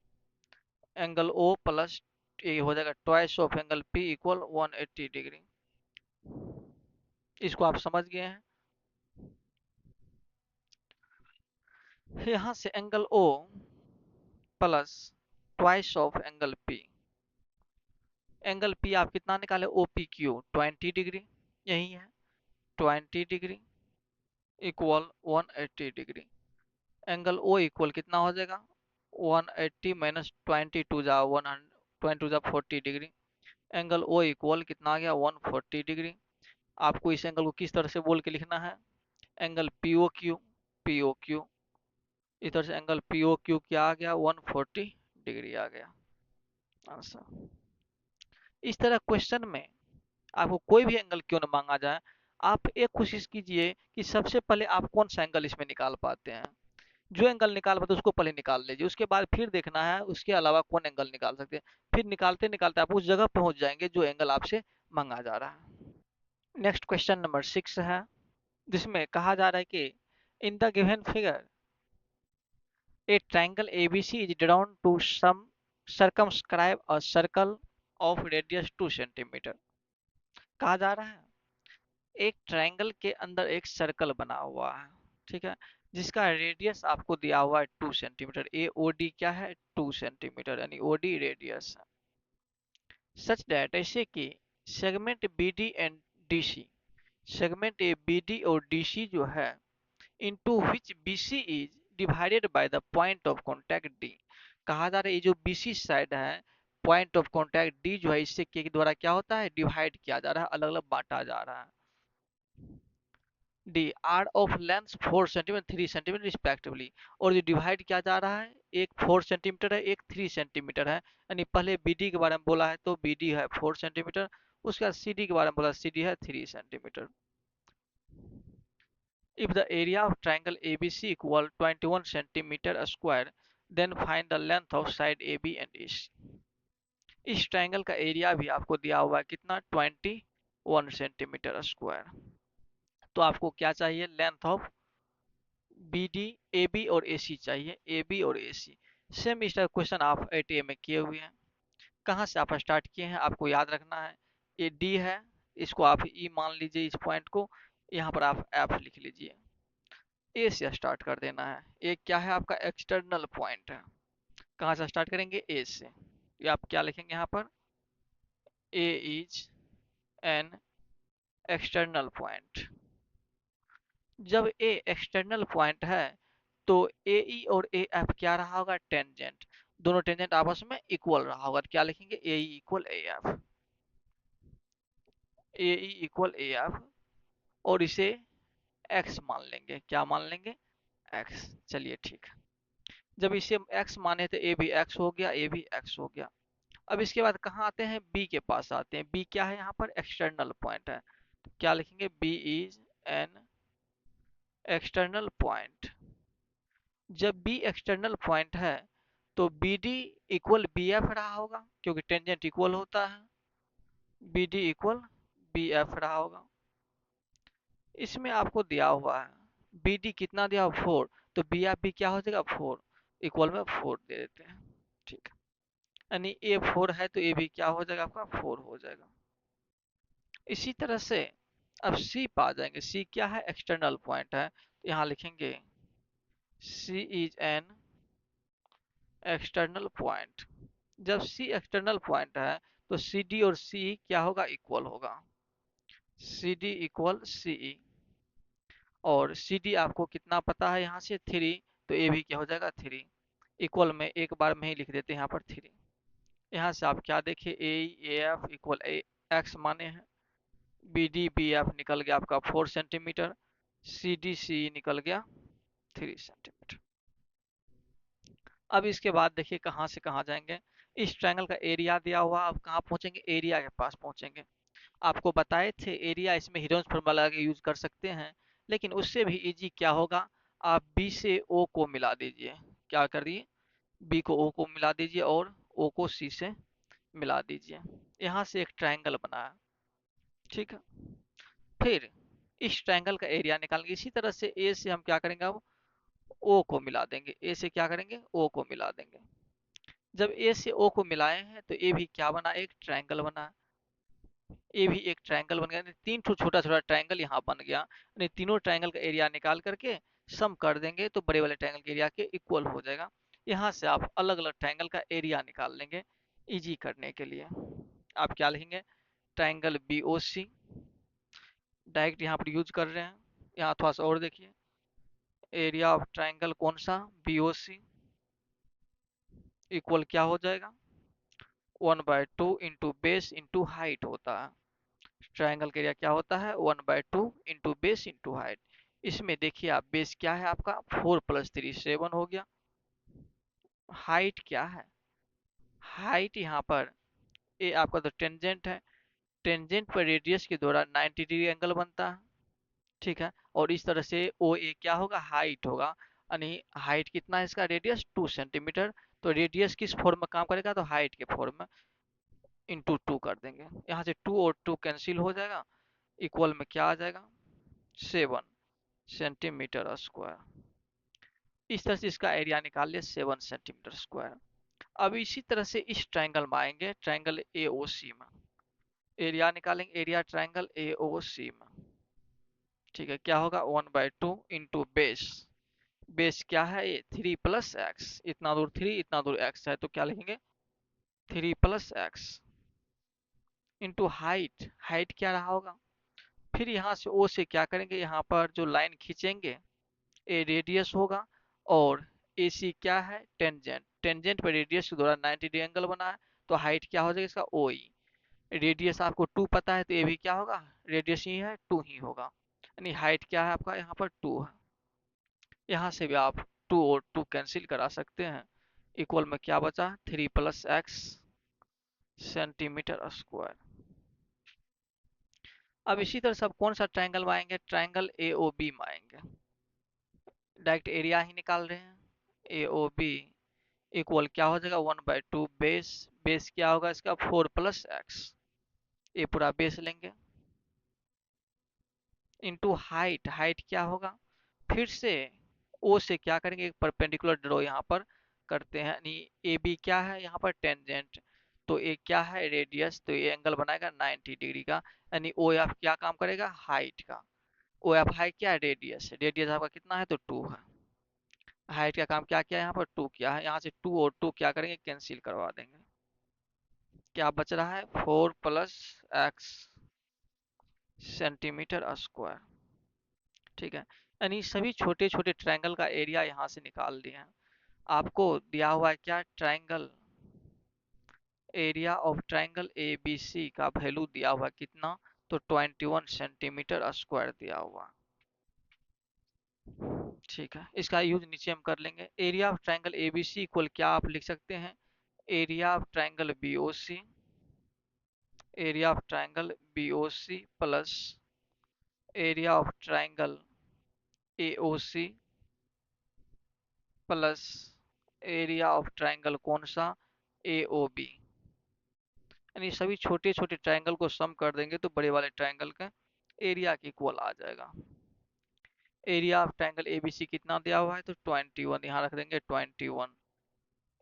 Angle O plus ये हो जाएगा twice of angle P equal 180 degree. इसको आप समझ गए हैं। यहाँ से angle O plus twice of angle P, angle P आप कितना निकाले, ओ पी क्यू 20 डिग्री, यही है 20 degree equal 180 degree. Angle O equal कितना हो जाएगा, 180 माइनस 20 टू जा 100, 20 टू जा 40 डिग्री। एंगल ओ इक्वल कितना आ गया, 140 डिग्री। आपको इस एंगल को किस तरह से बोल के लिखना है, angle P O Q, P O Q, इधर से एंगल पी ओ क्यू क्या आ गया, 140 डिग्री आ गया आंसर। इस तरह क्वेश्चन में आपको कोई भी एंगल क्यों न मांगा जाए, आप एक कोशिश कीजिए कि सबसे पहले आप कौन सा एंगल इसमें निकाल पाते हैं, जो एंगल निकाल पाते हैं उसको पहले निकाल लीजिए, उसके बाद फिर देखना है उसके अलावा कौन एंगल निकाल सकते हैं। फिर निकालते निकालते आप उस जगह पहुंच जाएंगे जो एंगल आपसे मांगा जा रहा है। नेक्स्ट क्वेश्चन नंबर 6 है, जिसमें कहा जा रहा है कि इन the given figure a triangle ABC is drawn to some circumscribe a circle of radius 2 centimetre. कहा जा रहा है एक ट्रायंगल के अंदर एक सर्कल बना हुआ है, ठीक है, जिसका रेडियस आपको दिया हुआ है 2 सेंटीमीटर। ए ओ डी क्या है, 2 सेंटीमीटर, यानी ओ डी रेडियस है। सच दैट, ऐसे कि segment B D and D C, segment A B D और डी सी जो है, into which BC is divided by the point of contact D। कहा जा रहा है ये जो BC साइड है, पॉइंट ऑफ कॉन्टैक्ट D जो है, इससे के द्वारा क्या होता है, डिवाइड किया जा रहा है, अलग अलग बांटा जा रहा है। D R of length 4 centimetre 3 centimetre respectively, और जो डिवाइड किया जा रहा है, एक 4 सेंटीमीटर है, एक 3 सेंटीमीटर है, यानी पहले BD के बारे में बोला है तो BD है 4 सेंटीमीटर, उसके बाद CD के बारे में बोला, CD है 3 centimetre. If the area of triangle ABC equal 21 centimeter square, then find the length of side AB and AC। इस ट्रायंगल का एरिया भी आपको दिया हुआ है कितना, 21 सेंटीमीटर स्क्वायर। तो आपको क्या चाहिए, लेंथ ऑफ BD, AB और AC चाहिए, AB और AC। सेम इस टाइप क्वेश्चन आप ATA में किए हुए हैं। कहाँ से आप स्टार्ट किए हैं, आपको याद रखना है, ये D है, इसको आप E मान लीजिए, इस पॉइंट को यहाँ पर आप F लिख लीजिए। ए से स्टार्ट कर देना है। ए क्या है, आपका एक्सटर्नल पॉइंट है। कहाँ से स्टार्ट करेंगे, ए से। ये आप क्या लिखेंगे यहाँ पर, ए इज एन एक्सटर्नल पॉइंट। जब ए एक्सटर्नल पॉइंट है तो ए ई और ए एफ क्या रहा होगा, टेंजेंट। दोनों टेंजेंट आपस में इक्वल रहा होगा, तो क्या लिखेंगे, A E equal A F, A E equal A F, और इसे एक्स मान लेंगे। क्या मान लेंगे, एक्स। चलिए ठीक है, जब इसे एक्स माने तो ए भी एक्स हो गया, ए भी एक्स हो गया। अब इसके बाद कहाँ आते हैं, बी के पास आते हैं। बी क्या है, यहाँ पर एक्सटर्नल पॉइंट है, तो क्या लिखेंगे, B is an external point. जब बी एक्सटर्नल पॉइंट है तो B D equal B F रहा होगा, क्योंकि टेंजेंट इक्वल होता है, B D equal B F रहा होगा। इसमें आपको दिया हुआ है बी डी कितना दिया, 4, तो बी एफ भी क्या हो जाएगा, 4, इक्वल में 4 दे देते हैं, ठीक है। यानी ए 4 है तो ए भी क्या हो जाएगा, आपका 4 हो जाएगा। इसी तरह से अब सी पे आ जाएंगे। सी क्या है, एक्सटर्नल पॉइंट है, तो यहाँ लिखेंगे सी इज एन एक्सटर्नल पॉइंट। जब सी एक्सटर्नल पॉइंट है तो सी डी और सी क्या होगा, इक्वल होगा, सी डी इक्वल सी। और सी डी आपको कितना पता है, यहाँ से 3, तो ए भी क्या हो जाएगा, 3, इक्वल में एक बार में ही लिख देते हैं यहाँ पर 3। यहाँ से आप क्या देखे, A F equal A x माने हैं, बी डी बी एफ निकल गया आपका 4 सेंटीमीटर, सी डी सी निकल गया 3 सेंटीमीटर। अब इसके बाद देखिए कहाँ से कहाँ जाएंगे। इस ट्रायंगल का एरिया दिया हुआ, अब कहाँ पहुंचेंगे, एरिया के पास पहुंचेंगे। आपको बताए थे एरिया, इसमें हिडन फॉर्मूला लगा के यूज कर सकते हैं, लेकिन उससे भी इजी क्या होगा, आप बी से ओ को मिला दीजिए। क्या कर दिए, बी को ओ को मिला दीजिए और ओ को सी से मिला दीजिए। यहाँ से एक ट्रायंगल बना है, ठीक है। फिर इस ट्रायंगल का एरिया निकालेंगे। इसी तरह से ए से हम क्या करेंगे, अब ओ को मिला देंगे। ए से क्या करेंगे, ओ को मिला देंगे। जब ए से ओ को मिलाए हैं तो ए भी क्या बना, एक ट्रायंगल बना। ए भी एक ट्रायंगल बन गया, तीन छोटा छोटा ट्रायंगल यहाँ बन गया। यानी तीनों ट्रायंगल का एरिया निकाल करके सम कर देंगे तो बड़े वाले ट्रायंगल के एरिया के इक्वल हो जाएगा। यहाँ से आप अलग अलग ट्रायंगल का एरिया निकाल लेंगे इजी करने के लिए। आप क्या लिखेंगे, ट्रायंगल बी ओ सी, डायरेक्ट यहाँ पर यूज कर रहे हैं। यहाँ थोड़ा सा और देखिए, एरिया ऑफ ट्रायंगल कौन सा, बी ओ सी, इक्वल क्या हो जाएगा, 1/2 इंटू बेस इंटू हाइट होता है। ट्रायंगल का एरिया क्या होता है, 1/2 इंटू बेस इंटू हाइट। इसमें देखिए आप, बेस क्या है आपका, 4 + 3 7 हो गया। हाइट क्या है, हाइट यहाँ पर ए आपका तो टेंजेंट है, टेंजेंट पर रेडियस के द्वारा 90 डिग्री एंगल बनता है, ठीक है। और इस तरह से ओ ए क्या होगा, हाइट होगा। यानी हाइट कितना है इसका, रेडियस 2 सेंटीमीटर। तो रेडियस किस फॉर्म में काम करेगा, तो हाइट के फॉर्म में, इंटू 2 कर देंगे। यहाँ से 2 और 2 कैंसिल हो जाएगा, इक्वल में क्या आ जाएगा 7 सेंटीमीटर स्क्वायर। इस तरह से इसका एरिया निकाल लिया 7 सेंटीमीटर स्क्वायर। अब इसी तरह से इस ट्रायंगल में आएंगे, ट्रायंगल AOC में एरिया निकालेंगे, एरिया ट्रायंगल AOC में। ठीक है, क्या होगा 1/2 इंटू बेस। बेस क्या है ये 3 + x, इतना दूर 3 इतना दूर x है, तो क्या लिखेंगे 3 + x इंटू हाइट। हाइट क्या रहा होगा, फिर यहाँ से O से क्या करेंगे, यहाँ पर जो लाइन खींचेंगे ए रेडियस होगा, और AC क्या है टेंजेंट। टेंजेंट पर रेडियस के द्वारा 90 डिग्री एंगल बना है, तो हाइट क्या हो जाएगा इसका OE। रेडियस आपको 2 पता है, तो ये भी क्या होगा रेडियस ही है 2 ही होगा, यानी हाइट क्या है आपका यहाँ पर 2 है। यहाँ से भी आप 2 और 2 कैंसिल करा सकते हैं। इक्वल में क्या बचा 3 + x सेंटीमीटर स्क्वायर। अब इसी तरह से आप कौन सा ट्रायंगल में आएंगे, ट्रायंगल AOB में आएंगे। डायरेक्ट एरिया ही निकाल रहे हैं। AOB इक्वल क्या हो जाएगा 1/2 बेस। बेस क्या होगा इसका 4 + x, ये पूरा बेस लेंगे, इंटू हाइट। हाइट क्या होगा, फिर से O से क्या करेंगे एक परपेंडिकुलर ड्रॉ यहाँ पर करते हैं, यानी AB क्या है यहाँ पर टेंजेंट, तो ये क्या है रेडियस, तो ये एंगल बनाएगा 90 डिग्री का, यानी OF क्या काम करेगा हाइट का। OF हाइट क्या है रेडियस, रेडियस आपका कितना है तो 2 है। हाइट का काम क्या किया यहाँ पर 2 किया है, यहाँ से 2 और 2 क्या करेंगे कैंसिल करवा देंगे। क्या बच रहा है 4 + x सेंटीमीटर स्क्वायर। ठीक है, यानी सभी छोटे छोटे ट्रायंगल का एरिया यहाँ से निकाल दिए हैं। आपको दिया हुआ है क्या triangle, area of triangle ABC का वैल्यू दिया हुआ है कितना, तो 21 सेंटीमीटर स्क्वायर दिया हुआ। ठीक है, इसका यूज नीचे हम कर लेंगे। Area of triangle ABC equal क्या आप लिख सकते हैं, area of triangle BOC, area of triangle BOC plus area of triangle AOC plus area of triangle कौन सा AOB। यानी सभी छोटे छोटे ट्रायंगल को सम कर देंगे तो बड़े वाले ट्रायंगल का एरिया के इक्वल आ जाएगा। एरिया ऑफ ट्रायंगल ABC कितना दिया हुआ है तो 21, यहाँ रख देंगे 21।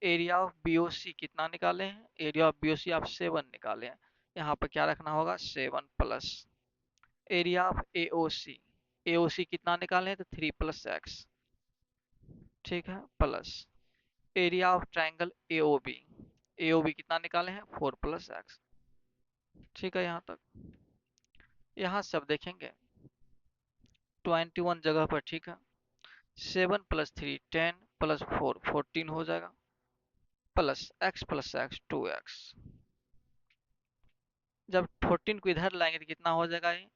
एरिया ऑफ BOC कितना निकाले हैं, एरिया ऑफ BOC आप 7 निकाले हैं, यहाँ पर क्या रखना होगा 7 plus area of AOC, AOC कितना निकाले हैं तो 3 + x। ठीक है, plus area of triangle AOB, AOB कितना निकाले हैं 4 + x। ठीक है, यहाँ तक। यहाँ सब देखेंगे 21 जगह पर, ठीक है 7 + 3 10 प्लस 4 14 हो जाएगा, प्लस x 2x। जब 14 को इधर लाएंगे तो कितना हो जाएगा ये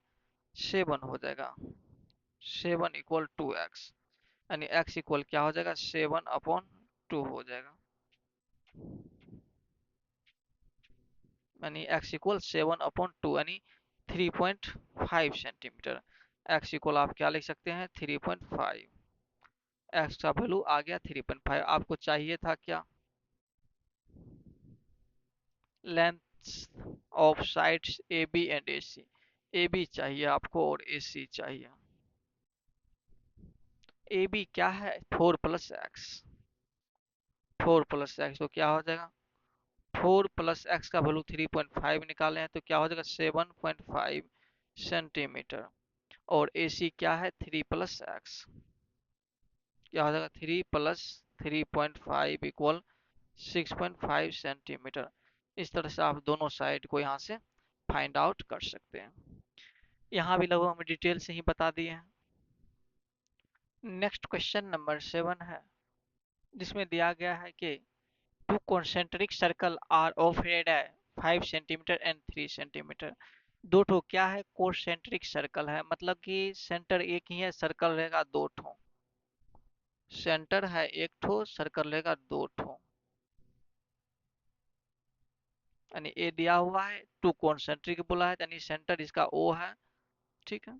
7 हो जाएगा, 7 इक्वल 2x, यानी x इक्वल क्या हो जाएगा 7/2 हो जाएगा, यानी x इक्वल 7/2 यानी 3.5 सेंटीमीटर। x इक्वल आप क्या लिख सकते हैं 3.5, x का वैल्यू आ गया 3.5। आपको चाहिए था क्या length of sides AB and AC, AB चाहिए आपको और AC चाहिए। AB क्या है 4 + x, 4 + x तो क्या हो जाएगा 4 + x का वैल्यू 3.5 निकाले हैं तो क्या हो जाएगा 7.5 सेंटीमीटर, और AC क्या है 3 + x, क्या हो जाएगा 3 + 3.5 इक्वल 6.5 सेंटीमीटर। इस तरह से आप दोनों साइड को यहाँ से फाइंड आउट कर सकते हैं। यहाँ भी लगभग हमें डिटेल से ही बता दिए हैं। नेक्स्ट क्वेश्चन नंबर 7 है, जिसमें दिया गया है कि two concentric circle are of radius 5 centimetre and 3 centimetre. दो ठो क्या है कॉन्सेंट्रिक सर्कल है, मतलब कि सेंटर एक ही है, सर्कल रहेगा दो ठो, सेंटर है एक ठो सर्कल रहेगा दो ठो, यानी ए दिया हुआ है टू कॉन्सेंट्रिक बोला है, यानी सेंटर इसका ओ है। ठीक है,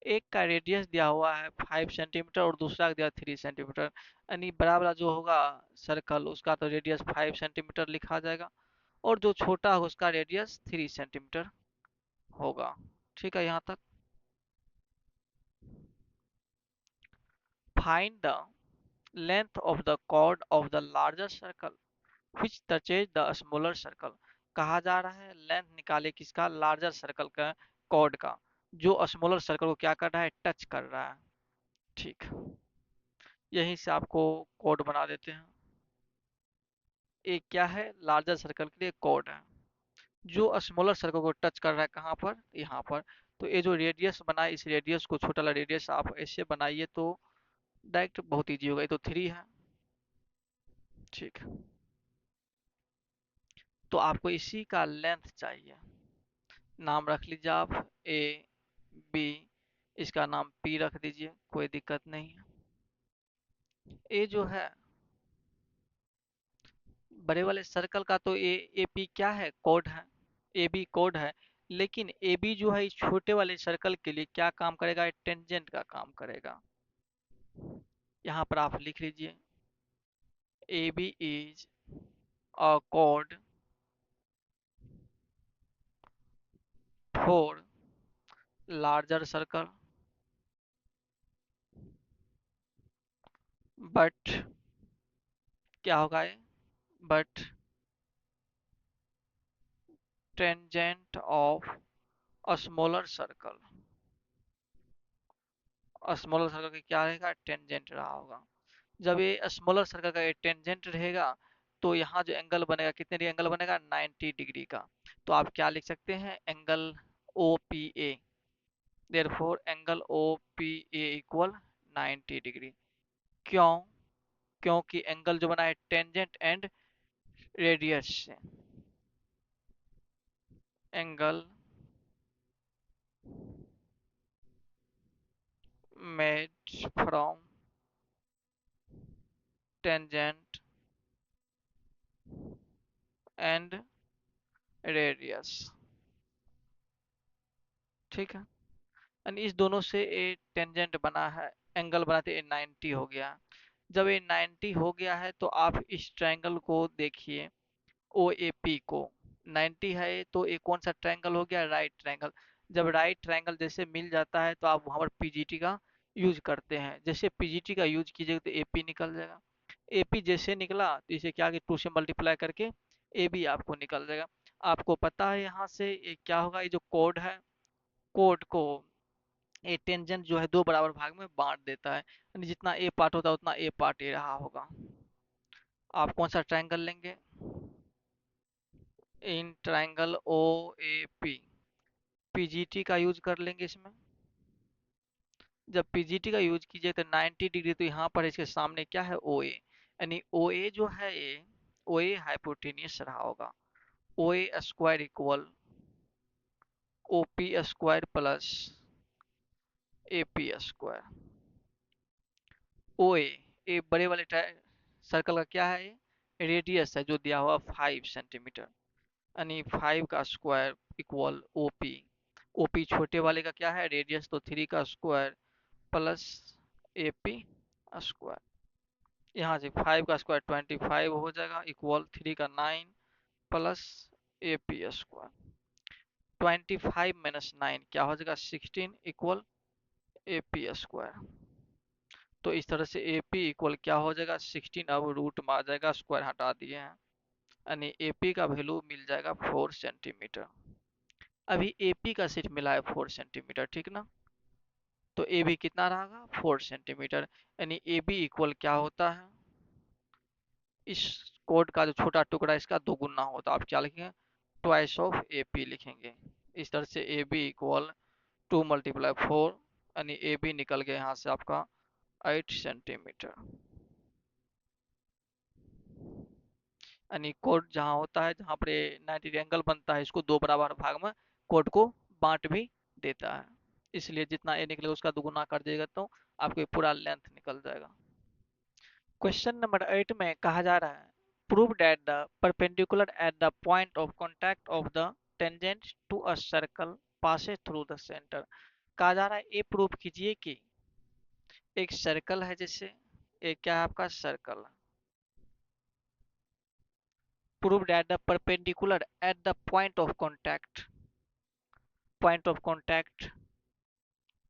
एक का रेडियस दिया हुआ है 5 सेंटीमीटर और दूसरा का दिया 3 सेंटीमीटर, यानी बड़ा वाला जो होगा सर्कल उसका तो रेडियस 5 सेंटीमीटर लिखा जाएगा, और जो छोटा है उसका रेडियस 3 सेंटीमीटर होगा। ठीक है यहाँ तक। Find the length of the chord of the larger circle which touches the smaller circle. कहा जा रहा है लेंथ निकाले किसका, लार्जर सर्कल का, कॉर्ड का, जो स्मॉलर सर्कल को क्या कर रहा है, टच कर रहा है। ठीक, यहीं से आपको कोड बना देते हैं। एक क्या है, लार्जर सर्कल के लिए कोड है, जो स्मॉलर सर्कल को टच कर रहा है कहाँ पर, यहाँ पर। तो ये जो रेडियस बना है, इस रेडियस को, छोटा वाला रेडियस आप ऐसे बनाइए तो डायरेक्ट बहुत इजी होगा। ये तो 3 है। ठीक, तो आपको इसी का लेंथ चाहिए। नाम रख लीजिए आप ए बी, इसका नाम पी रख दीजिए, कोई दिक्कत नहीं है। ए जो है बड़े वाले सर्कल का, तो ए पी क्या है, कोड है, ए बी कोड है। लेकिन ए बी जो है इस छोटे वाले सर्कल के लिए क्या काम करेगा, टेंजेंट का काम करेगा। यहाँ पर आप लिख लीजिए ए बी इज अ कोड फॉर लार्जर सर्कल बट, क्या होगा ये, but tangent of a smaller circle. Smaller circle का क्या रहेगा, टेंजेंट रहा होगा। जब ये स्मॉलर सर्कल का टेंजेंट रहेगा तो यहाँ जो एंगल बनेगा, कितने डिग्री एंगल बनेगा, 90 डिग्री का। तो आप क्या लिख सकते हैं, angle O P A. Therefore angle O P A equal 90 degree. क्यों, क्योंकि एंगल जो बना है टेंजेंट एंड रेडियस से। Angle made from tangent and radius. ठीक है, यानी इस दोनों से ए टेंजेंट बना है, एंगल बनाते ए 90 हो गया। जब ये 90 हो गया है तो आप इस ट्रायंगल को देखिए, ओ ए पी को। 90 है तो ये कौन सा ट्रायंगल हो गया, राइट ट्रायंगल। जब राइट ट्रायंगल जैसे मिल जाता है तो आप वहां पर पीजीटी का यूज करते हैं। जैसे पीजीटी का यूज कीजिएगा तो एपी निकल जाएगा। एपी जैसे निकला तो इसे क्या, 2 से मल्टीप्लाई करके ए बी आपको निकल जाएगा। आपको पता है यहाँ से ये क्या होगा, ये जो कोड है, कोड को ए टेंजेंट जो है 2 बराबर भाग में बांट देता है, यानी जितना ए पार्ट होता है उतना ए पार्ट ए रहा होगा। आप कौन सा ट्रायंगल लेंगे, in triangle O A P, PGT का यूज कर लेंगे इसमें। जब पीजीटी का यूज कीजिए तो 90 डिग्री, तो यहाँ पर इसके सामने क्या है, ओ ए, यानी ओ ए जो है ये, ओ ए हाइपोटेनियस रहा होगा। O A square equal O P square plus A P square. O A बड़े वाले सर्कल का क्या है, रेडियस है जो दिया हुआ 5 सेंटीमीटर, यानी 5 का square equal O P. O P छोटे वाले का क्या है, रेडियस, तो 3 का square plus A P square. यहाँ से 5 का स्क्वायर 25 हो जाएगा इक्वल 3 का 9 प्लस ए पी स्क्वायर। 25 - 9 क्या हो जाएगा, 16 इक्वल ए पी स्क्वायर। तो इस तरह से ए पी इक्वल क्या हो जाएगा, 16, अब रूट में आ जाएगा, स्क्वायर हटा दिए हैं, यानी ए पी का वैल्यू मिल जाएगा 4 सेंटीमीटर। अभी ए पी का सिर्फ मिला है 4 सेंटीमीटर, ठीक ना। तो ए बी कितना रहेगा, 4 सेंटीमीटर, यानी ए बी इक्वल क्या होता है, इस कोड का जो छोटा टुकड़ा इसका दोगुना होता है। आप क्या लिखेंगे, ट्वाइस ऑफ ए पी लिखेंगे। इस तरह से ए बी इक्वल 2 × 4, यानी ए बी निकल गया यहाँ से आपका 8 सेंटीमीटर। यानी कोड जहाँ होता है, जहाँ पर 90 एंगल बनता है, इसको 2 बराबर भाग में कोड को बांट भी देता है। इसलिए जितना ए निकलेगा उसका दोगुना कर देगा तो आपको पूरा लेंथ निकल जाएगा। क्वेश्चन नंबर 8 में कहा जा रहा है, prove that the perpendicular at the point of contact of the tangent to a circle passes through the centre. कहा जा रहा है ये प्रूव कीजिए कि एक सर्कल है, जैसे एक क्या है आपका circle, prove that the perpendicular at the point of contact, point of contact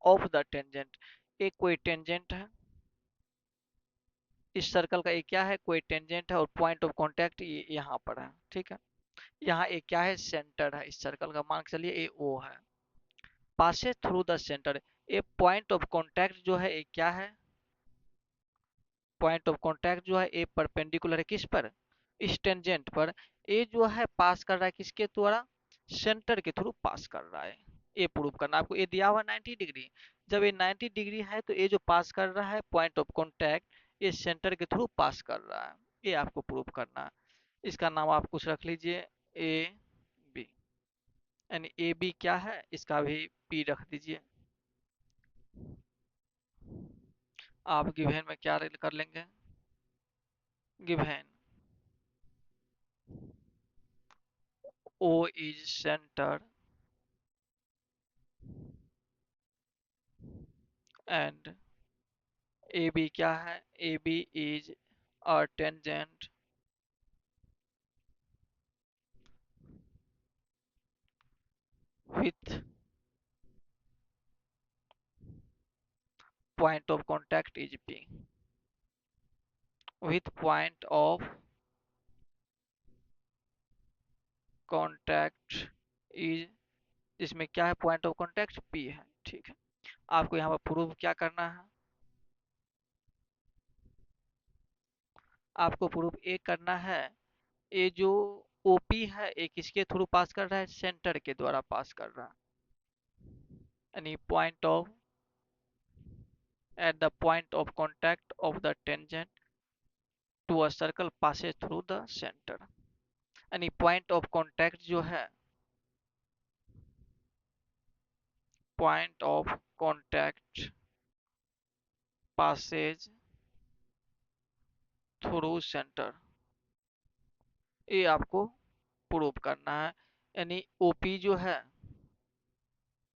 of the tangent, एक कोई टेंजेंट है, इस सर्कल का एक क्या है, कोई टेंजेंट है, और पॉइंट ऑफ कॉन्टैक्ट ये यहाँ पर है, ठीक है। यहाँ एक क्या है, सेंटर है इस सर्कल का, मान के चलिए ए ओ है, passes through the centre. A point of contact जो है, एक क्या है, पॉइंट ऑफ कॉन्टैक्ट जो है ए परपेंडिकुलर है किस पर, इस टेंजेंट पर। ए जो है पास कर रहा है किसके द्वारा, सेंटर के थ्रू पास कर रहा है। ए प्रूव करना, आपको ए दिया हुआ 90 डिग्री, जब ये 90 डिग्री है तो ए जो पास कर रहा है पॉइंट ऑफ कॉन्टैक्ट, ये सेंटर के थ्रू पास कर रहा है, ये आपको प्रूव करना है। इसका नाम आप कुछ रख लीजिए ए बी, यानी ए बी क्या है, इसका भी पी रख दीजिए। आप गिवन में क्या कर लेंगे, given O is center and AB क्या है, AB is a tangent with point of contact is P, with point of contact is, इसमें क्या है, पॉइंट ऑफ कॉन्टैक्ट P है, ठीक है। आपको यहाँ पर प्रूव क्या करना है, आपको प्रूव ए करना है, ये जो OP है ये किसके थ्रू पास कर रहा है, सेंटर के द्वारा पास कर रहा है, यानी point of, at the point of contact of the tangent to a circle passes through the center, यानी पॉइंट ऑफ कॉन्टैक्ट जो है, point of contact Passage through centre, ये आपको प्रूव करना है। यानी ओपी जो है,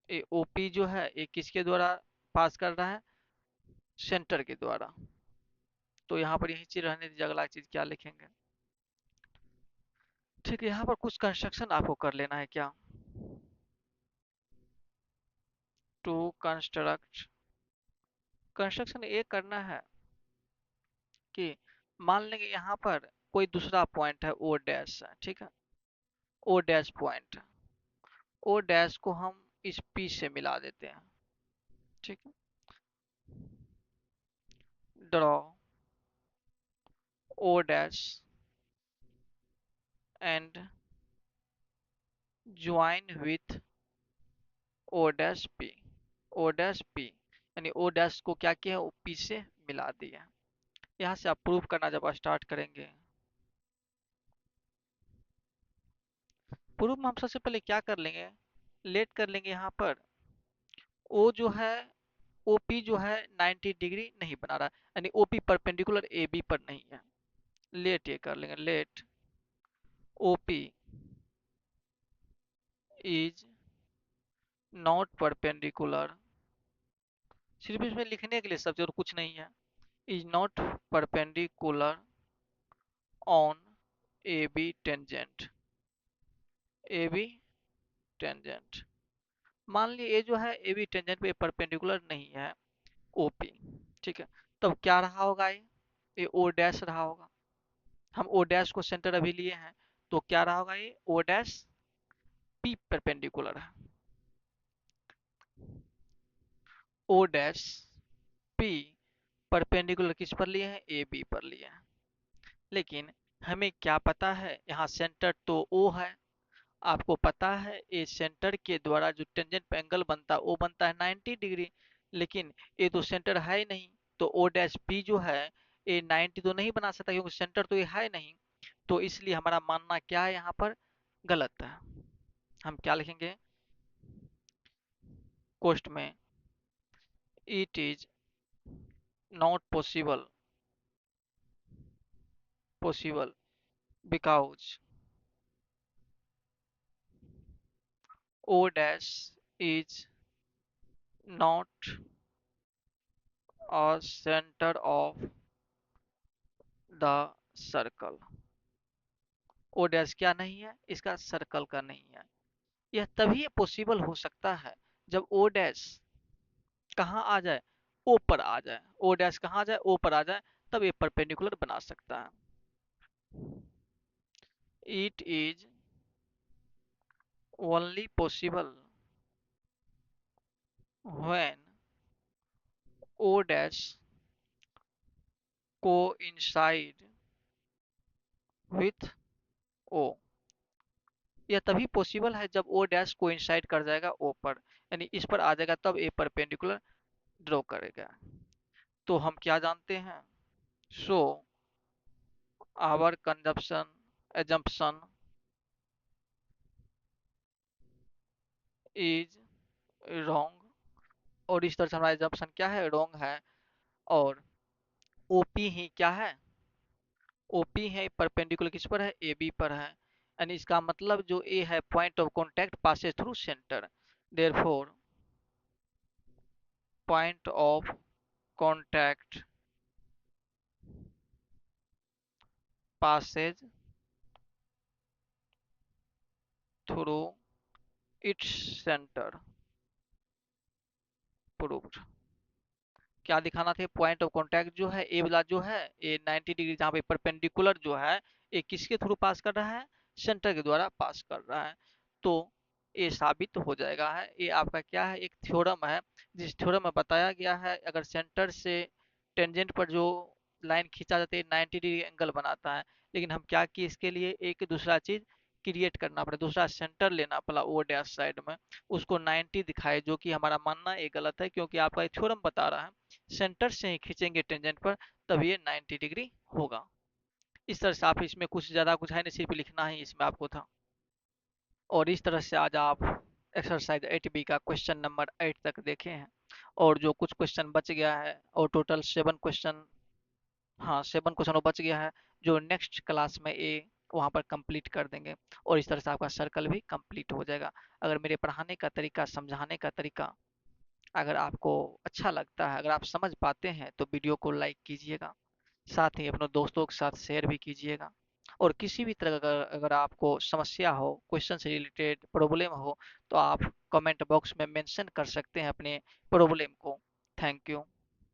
ये ओपी जो है ये किसके द्वारा पास कर रहा है, सेंटर के द्वारा। तो यहाँ पर यही चीज रहने दीजिए, अगला चीज क्या लिखेंगे, ठीक है। यहाँ पर कुछ कंस्ट्रक्शन आपको कर लेना है, क्या, टू कंस्ट्रक्ट, कंस्ट्रक्शन ये करना है कि मान लेंगे यहाँ पर कोई दूसरा पॉइंट है ओ डैश है, ठीक है, O dash point, O dash को हम इस पी से मिला देते हैं, ठीक है। Draw O dash and join with O dash P, O dash P, यानी ओ डैश को क्या किया है, पी से मिला दिया। यहाँ से आप प्रूव करना जब स्टार्ट करेंगे, प्रूफ में हम सबसे पहले क्या कर लेंगे, लेट कर लेंगे यहाँ पर, ओ जो है, ओपी जो है 90 डिग्री नहीं बना रहा, यानी ओपी परपेंडिकुलर ए बी पर नहीं है। लेट ये कर लेंगे, let OP is not perpendicular, सिर्फ इसमें लिखने के लिए शब्द और कुछ नहीं है, is not perpendicular on A B tangent, A B tangent. मान ली ये जो है ए बी टेंजेंट पे परपेंडिकुलर नहीं है ओपी, ठीक है। तब क्या रहा होगा, ये ओ डैश रहा होगा, हम ओ डैश को सेंटर अभी लिए हैं, तो क्या रहा होगा, ये ओ डैश पी परपेंडिकुलर है, ओ डैश पी परपेंडिकुलर किस पर लिए हैं, ए बी पर लिए हैं। लेकिन हमें क्या पता है, यहाँ सेंटर तो ओ है, आपको पता है ये सेंटर के द्वारा जो टेंजेंट पे एंगल बनता है वो बनता है 90 डिग्री, लेकिन ये तो सेंटर है ही नहीं, तो ओ डैश पी जो है ये 90 तो नहीं बना सकता, क्योंकि सेंटर तो ये है नहीं। तो इसलिए हमारा मानना क्या है, यहाँ पर गलत है। हम क्या लिखेंगे, कोष्ट में, it is not possible, possible because O dash is not a centre of the circle, O dash क्या नहीं है, इसका सर्कल का नहीं है। यह तभी पॉसिबल हो सकता है जब ओ डैश कहाँ आ जाए, ओ पर आ जाए। ओ डैश कहाँ आ जाए, ओ पर आ जाए, तब ये परपेंडिकुलर बना सकता है। It is only possible when O dash coincide with O. यह तभी पॉसिबल है जब ओ डैश कोइंसाइड कर जाएगा ओ पर, यानी इस पर आ जाएगा, तब ए परपेंडिकुलर ड्रॉ करेगा। तो हम क्या जानते हैं? So our consumption assumption is wrong. और इस तरह से हमारा एजम्पशन क्या है, रॉन्ग है। और ओपी ही क्या है, ओपी है परपेंडिकुलर किस पर है, ए बी पर है। यानी इसका मतलब जो ए है, point of contact Passage through centre, therefore point of contact passes through its center proved। क्या दिखाना थे, पॉइंट ऑफ कांटेक्ट जो है ए वाला जो है, ए 90 डिग्री जहाँ पे परपेंडिकुलर जो है, ये किसके थ्रू पास कर रहा है, सेंटर के द्वारा पास कर रहा है। तो ये साबित हो जाएगा है। ये आपका क्या है, एक थ्योरम है, जिस थ्योरम में बताया गया है अगर सेंटर से टेंजेंट पर जो लाइन खींचा जाता है 90 डिग्री एंगल बनाता है। लेकिन हम क्या किए, इसके लिए एक दूसरा चीज क्रिएट करना पड़ा, दूसरा सेंटर लेना पड़ा ओ डैश साइड में, उसको 90 दिखाए, जो कि हमारा मानना ये गलत है, क्योंकि आपका थ्योरम बता रहा है सेंटर से ही खींचेंगे टेंजेंट पर, तब ये 90 डिग्री होगा। इस तरह से आप इसमें कुछ ज़्यादा कुछ है नहीं, सिर्फ लिखना ही इसमें आपको था। और इस तरह से आज आप एक्सरसाइज 8B का क्वेश्चन नंबर 8 तक देखे हैं। और जो कुछ क्वेश्चन बच गया है, और टोटल 7 क्वेश्चन, हाँ 7 क्वेश्चन बच गया है, जो नेक्स्ट क्लास में ये वहाँ पर कंप्लीट कर देंगे। और इस तरह से आपका सर्कल भी कंप्लीट हो जाएगा। अगर मेरे पढ़ाने का तरीका, समझाने का तरीका अगर आपको अच्छा लगता है, अगर आप समझ पाते हैं, तो वीडियो को लाइक कीजिएगा, साथ ही अपने दोस्तों के साथ शेयर भी कीजिएगा। और किसी भी तरह का अगर आपको समस्या हो, क्वेश्चन से रिलेटेड प्रॉब्लम हो, तो आप कमेंट बॉक्स में मेंशन कर सकते हैं अपने प्रॉब्लम को। Thank you.